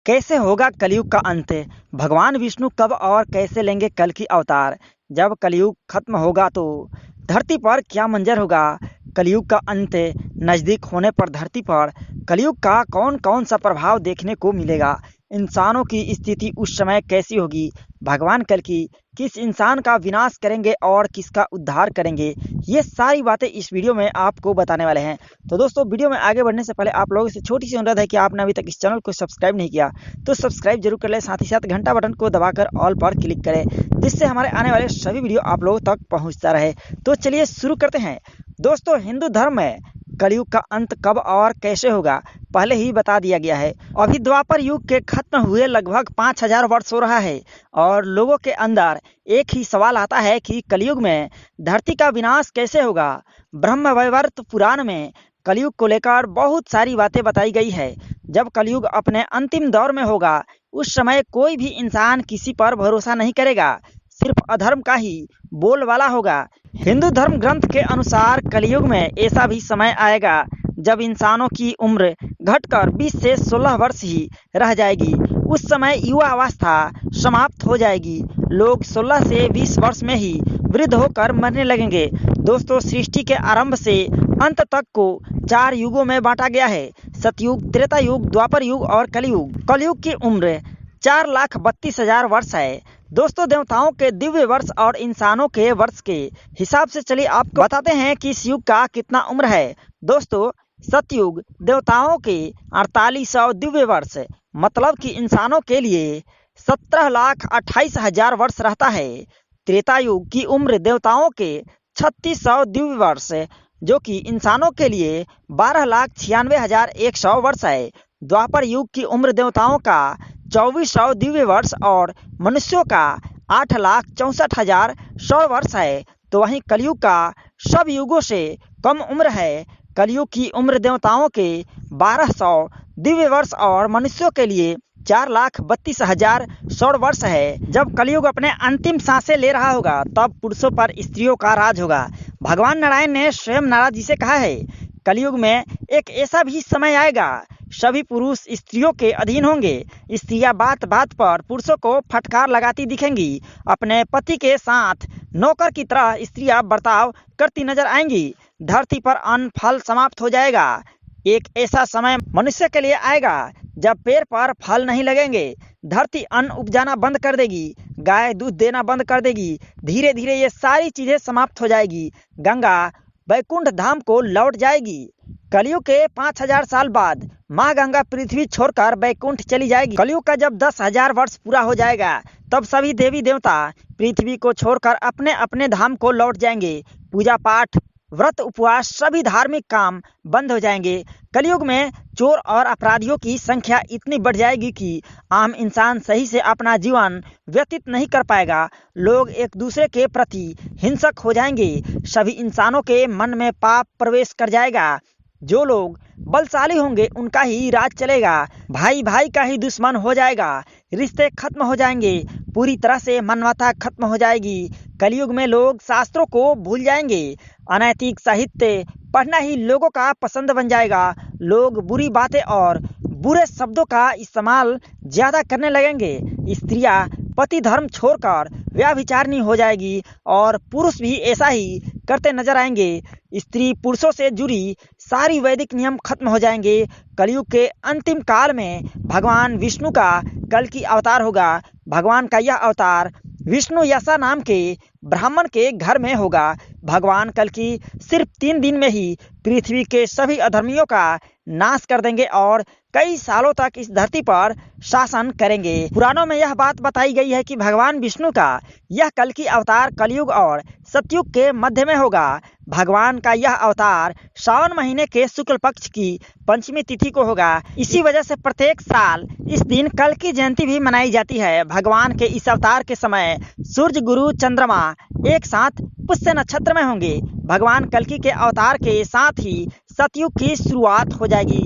कैसे होगा कलयुग का अंत? भगवान विष्णु कब और कैसे लेंगे कल की अवतार? जब कलयुग खत्म होगा तो धरती पर क्या मंजर होगा? कलयुग का अंत नज़दीक होने पर धरती पर कलयुग का कौन कौन सा प्रभाव देखने को मिलेगा? इंसानों की स्थिति उस समय कैसी होगी? भगवान कल की किस इंसान का विनाश करेंगे और किसका उद्धार करेंगे? ये सारी बातें इस वीडियो में आपको बताने वाले हैं। तो दोस्तों, वीडियो में आगे बढ़ने से पहले आप लोगों से छोटी सी अनुरोध है कि आपने अभी तक इस चैनल को सब्सक्राइब नहीं किया तो सब्सक्राइब जरूर कर लें, साथ ही साथ घंटा बटन को दबाकर ऑल पर क्लिक करें, जिससे हमारे आने वाले सभी वीडियो आप लोगों तक पहुंचता रहे। तो चलिए शुरू करते हैं। दोस्तों, हिंदू धर्म में कलयुग का अंत कब और कैसे होगा पहले ही बता दिया गया है। अभी द्वापर युग के खत्म हुए लगभग 5000 वर्ष हो रहा है और लोगों के अंदर एक ही सवाल आता है कि कलयुग में धरती का विनाश कैसे होगा। ब्रह्म वैवर्त पुराण में कलयुग को लेकर बहुत सारी बातें बताई गई है। जब कलयुग अपने अंतिम दौर में होगा उस समय कोई भी इंसान किसी पर भरोसा नहीं करेगा, सिर्फ अधर्म का ही बोलबाला होगा। हिंदू धर्म ग्रंथ के अनुसार कलयुग में ऐसा भी समय आएगा जब इंसानों की उम्र घटकर 20 से 16 वर्ष ही रह जाएगी। उस समय युवा अवस्था समाप्त हो जाएगी। लोग 16 से 20 वर्ष में ही वृद्ध होकर मरने लगेंगे। दोस्तों, सृष्टि के आरंभ से अंत तक को 4 युगों में बांटा गया है: सतयुग, त्रेता युग, द्वापर युग और कलयुग। कलयुग की उम्र 4,32,000 वर्ष है। दोस्तों, देवताओं के दिव्य वर्ष और इंसानों के वर्ष के हिसाब से चलिए आपको बताते हैं कि इस युग का कितना उम्र है। दोस्तों, सतयुग देवताओं के 4800 दिव्य वर्ष, मतलब कि इंसानों के लिए 17,28,000 वर्ष रहता है। त्रेता युग की उम्र देवताओं के 3600 दिव्य वर्ष, जो कि इंसानों के लिए 12,96,100 वर्ष है। द्वापर युग की उम्र देवताओं का 2400 दिव्य वर्ष और मनुष्यों का 8,64,100 वर्ष है। तो वहीं कलयुग का सब युगों से कम उम्र है। कलयुग की उम्र देवताओं के 1200 दिव्य वर्ष और मनुष्यों के लिए 4,32,100 वर्ष है। जब कलयुग अपने अंतिम सांसें ले रहा होगा तब पुरुषों पर स्त्रियों का राज होगा। भगवान नारायण ने स्वयं नारद जी से कहा है, कलयुग में एक ऐसा भी समय आएगा सभी पुरुष स्त्रियों के अधीन होंगे। स्त्रियां बात बात पर पुरुषों को फटकार लगाती दिखेंगी। अपने पति के साथ नौकर की तरह स्त्रियां बर्ताव करती नजर आएंगी। धरती पर अन्न फल समाप्त हो जाएगा। एक ऐसा समय मनुष्य के लिए आएगा जब पेड़ पर फल नहीं लगेंगे। धरती अन्न उपजाना बंद कर देगी, गाय दूध देना बंद कर देगी। धीरे धीरे ये सारी चीजें समाप्त हो जाएगी। गंगा वैकुंठ धाम को लौट जाएगी। कलयुग के 5000 साल बाद माँ गंगा पृथ्वी छोड़कर वैकुंठ चली जाएगी। कलयुग का जब 10,000 वर्ष पूरा हो जाएगा तब सभी देवी देवता पृथ्वी को छोड़कर अपने अपने धाम को लौट जाएंगे। पूजा पाठ, व्रत, उपवास, सभी धार्मिक काम बंद हो जाएंगे। कलयुग में चोर और अपराधियों की संख्या इतनी बढ़ जाएगी कि आम इंसान सही से अपना जीवन व्यतीत नहीं कर पाएगा। लोग एक दूसरे के प्रति हिंसक हो जाएंगे। सभी इंसानों के मन में पाप प्रवेश कर जाएगा। जो लोग बलशाली होंगे उनका ही राज चलेगा। भाई भाई का ही दुश्मन हो जाएगा। रिश्ते खत्म हो जाएंगे। पूरी तरह से मानवता खत्म हो जाएगी। कलयुग में लोग शास्त्रों को भूल जाएंगे। अनैतिक साहित्य पढ़ना ही लोगों का पसंद बन जाएगा। लोग बुरी बातें और बुरे शब्दों का इस्तेमाल ज्यादा करने लगेंगे। स्त्रियां पति धर्म छोड़कर व्यभिचारिणी हो जाएगी और पुरुष भी ऐसा ही करते नजर आएंगे। स्त्री पुरुषों से जुड़ी सारी वैदिक नियम खत्म हो जाएंगे। कलयुग के अंतिम काल में भगवान विष्णु का कल की अवतार होगा। भगवान का यह अवतार विष्णु यशा नाम के ब्राह्मण के घर में होगा। भगवान कल की सिर्फ 3 दिन में ही पृथ्वी के सभी अधर्मियों का नाश कर देंगे और कई सालों तक इस धरती पर शासन करेंगे। पुराणों में यह बात बताई गई है कि भगवान विष्णु का यह कल की अवतार कलयुग और सतयुग के मध्य में होगा। भगवान का यह अवतार सावन महीने के शुक्ल पक्ष की पंचमी तिथि को होगा। इसी वजह से प्रत्येक साल इस दिन कल की जयंती भी मनाई जाती है। भगवान के इस अवतार के समय सूर्य, गुरु, चंद्रमा एक साथ पुष्य नक्षत्र में होंगे। भगवान कल्कि के अवतार के साथ ही सतयुग की शुरुआत हो जाएगी।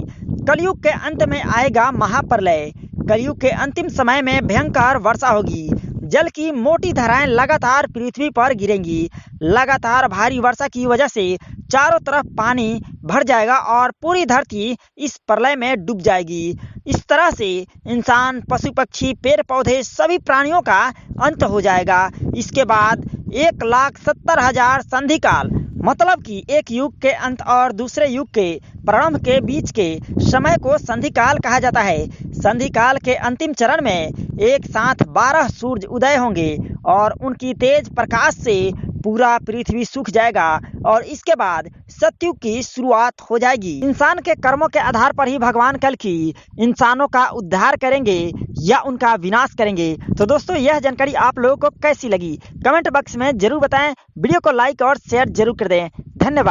कलयुग के अंत में आएगा महाप्रलय। कलयुग के अंतिम समय में भयंकर वर्षा होगी। जल की मोटी धाराएं लगातार पृथ्वी पर गिरेंगी। लगातार भारी वर्षा की वजह से चारों तरफ पानी भर जाएगा और पूरी धरती इस प्रलय में डूब जाएगी। इस तरह से इंसान, पशु पक्षी, पेड़ पौधे, सभी प्राणियों का अंत हो जाएगा। इसके बाद 1,70,000 संधि काल, मतलब कि एक युग के अंत और दूसरे युग के प्रारंभ के बीच के समय को संधि काल कहा जाता है। संधि काल के अंतिम चरण में एक साथ 12 सूर्य उदय होंगे और उनकी तेज प्रकाश से पूरा पृथ्वी सूख जाएगा और इसके बाद सतयुग की शुरुआत हो जाएगी। इंसान के कर्मों के आधार पर ही भगवान कल की इंसानों का उद्धार करेंगे या उनका विनाश करेंगे। तो दोस्तों, यह जानकारी आप लोगों को कैसी लगी, कमेंट बॉक्स में जरूर बताएं। वीडियो को लाइक और शेयर जरूर कर दें। धन्यवाद।